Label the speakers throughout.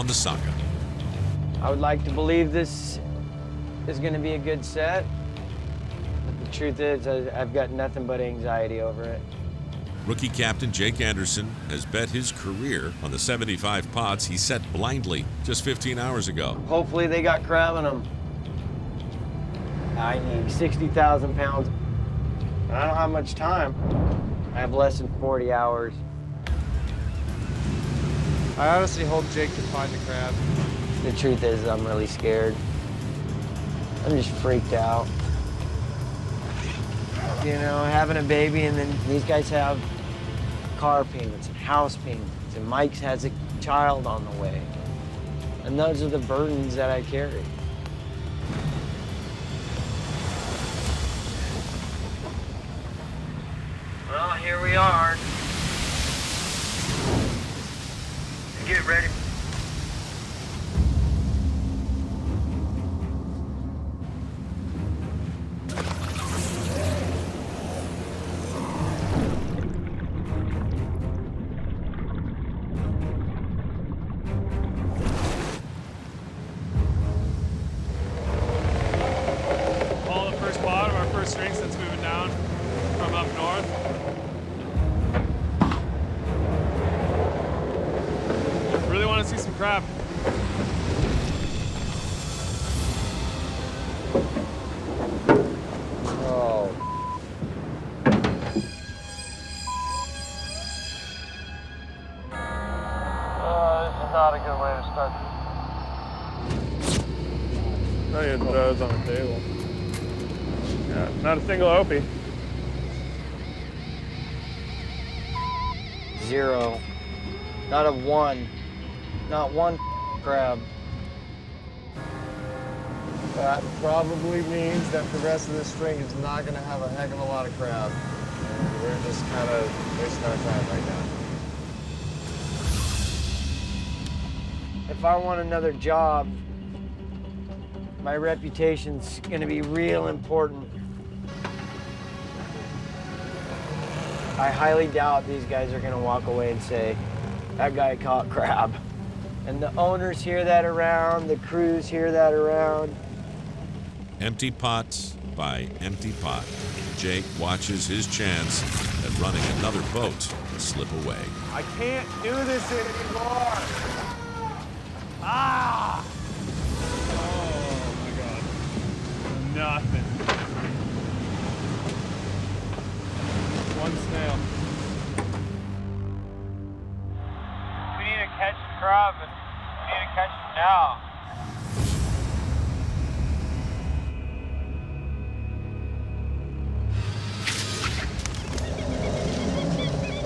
Speaker 1: on the Saga.
Speaker 2: I would like to believe this is going to be a good set, but the truth is I've got nothing but anxiety over it.
Speaker 1: Rookie captain Jake Anderson has bet his career on the 75 pots he set blindly just 15 hours ago.
Speaker 2: Hopefully they got crab in them. I need 60,000 pounds. I don't have much time. I have less than 40 hours.
Speaker 3: I honestly hope Jake can find the crab.
Speaker 2: The truth is I'm really scared. I'm just freaked out. You know, having a baby, and then these guys have car payments and house payments, and Mike has a child on the way. And those are the burdens that I carry. Well, here we are. Get ready.
Speaker 4: String since moving down from up north. Really want to see some crab.
Speaker 2: Oh. This is not a good way to start.
Speaker 4: Not even throws on the table. Yeah, not a single Opie.
Speaker 2: 0. Not a 1. Not one crab.
Speaker 3: That probably means that the rest of this string is not going to have a heck of a lot of crab. And we're just kind of wasting our time right now.
Speaker 2: If I want another job, my reputation's gonna be real important. I highly doubt these guys are gonna walk away and say, that guy caught crab. And the owners hear that around, the crews hear that around.
Speaker 1: Empty pot by empty pot. Jake watches his chance at running another boat slip away.
Speaker 3: I can't do this anymore. Ah!
Speaker 4: Oh my God. Nothing. One snail.
Speaker 2: We need to catch the crab, and we need to catch it now.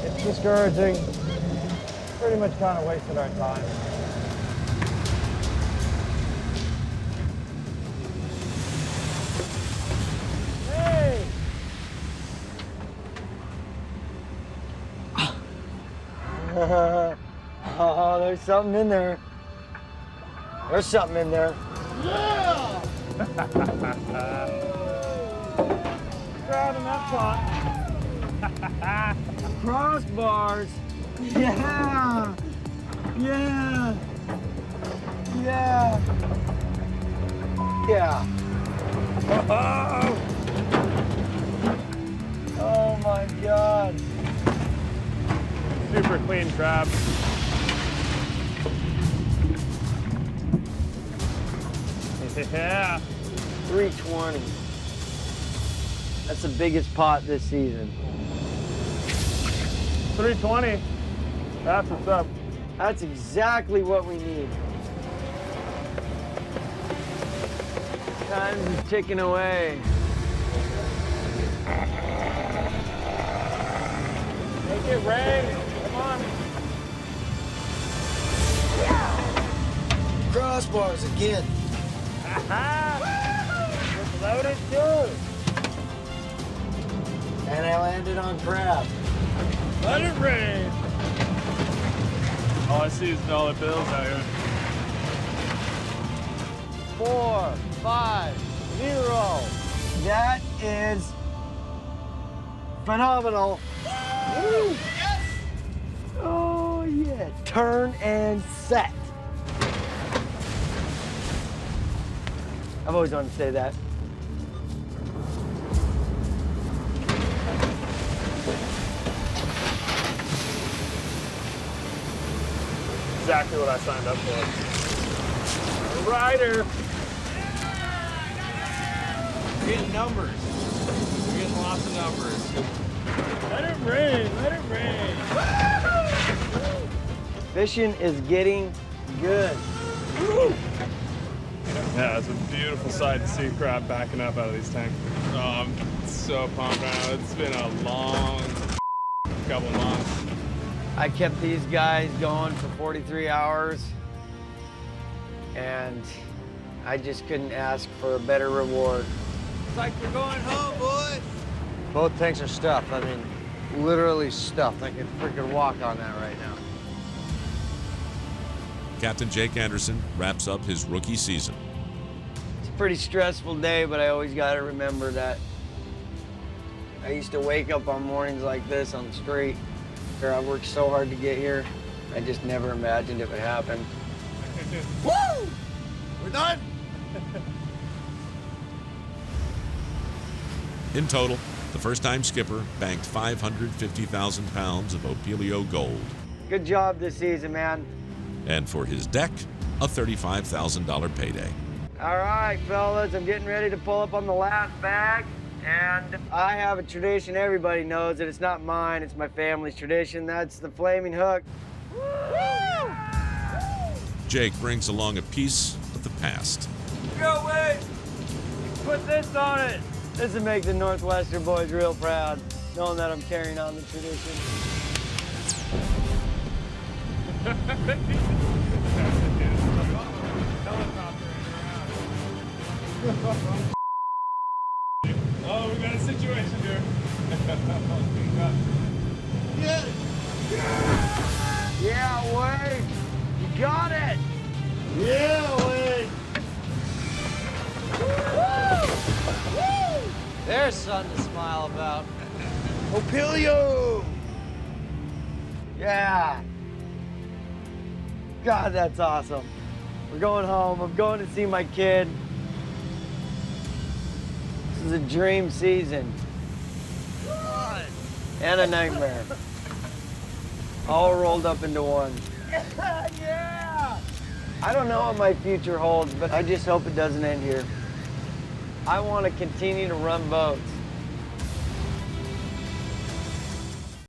Speaker 3: It's discouraging. Pretty much kind of wasted our time. Hey!
Speaker 2: Oh, there's something in there. There's something in there.
Speaker 3: Yeah! Crab in that pot.
Speaker 2: Crossbars. Yeah. Yeah. Yeah. Yeah. Oh, oh my God.
Speaker 4: Super clean crab. Yeah.
Speaker 2: 320. That's the biggest pot this season.
Speaker 4: 320. That's what's up.
Speaker 2: That's exactly what we need. Time is ticking away.
Speaker 4: Make it rain. Come on.
Speaker 2: Crossbars again.
Speaker 4: It's loaded too.
Speaker 2: And I landed on crab.
Speaker 4: Let it rain. All I see is dollar bills out here.
Speaker 2: 4, 5, 0. That is phenomenal. Woo! Yes! Oh yeah. Turn and set. I've always wanted to say that.
Speaker 4: Exactly what I signed up for. A rider.
Speaker 5: We're getting numbers. We're getting lots of numbers.
Speaker 4: Let it rain, let it rain.
Speaker 2: Fishing is getting good.
Speaker 4: Yeah, it's a beautiful sight to see crab backing up out of these tanks.
Speaker 5: Oh, I'm so pumped right now. It's been a long couple months.
Speaker 2: I kept these guys going for 43 hours, and I just couldn't ask for a better reward.
Speaker 5: It's like we're going home, boys.
Speaker 3: Both tanks are stuffed. I mean, literally stuffed. I could freaking walk on that right now.
Speaker 1: Captain Jake Anderson wraps up his rookie season.
Speaker 2: It's a pretty stressful day, but I always got to remember that I used to wake up on mornings like this on the street. I worked so hard to get here. I just never imagined it would happen.
Speaker 5: Woo! We're done.
Speaker 1: In total, the first-time skipper banked 550,000 pounds of Opelio gold.
Speaker 2: Good job this season, man.
Speaker 1: And for his deck, a $35,000 payday.
Speaker 2: All right, fellas, I'm getting ready to pull up on the last bag. And I have a tradition everybody knows that it's not mine, it's my family's tradition. That's the flaming hook. Woo!
Speaker 1: Jake brings along a piece of the past.
Speaker 2: Go, Wade! Put this on it! This will make the Northwestern boys real proud, knowing that I'm carrying on the tradition.
Speaker 4: Oh, we got a situation here.
Speaker 2: Yeah, Wade! You got it!
Speaker 3: Yeah, Wade! There's something to smile about.
Speaker 2: Opelio! Yeah! God, that's awesome. We're going home. I'm going to see my kid. This is a dream season. And a nightmare. All rolled up into one. Yeah! I don't know what my future holds, but I just hope it doesn't end here. I want to continue to run boats.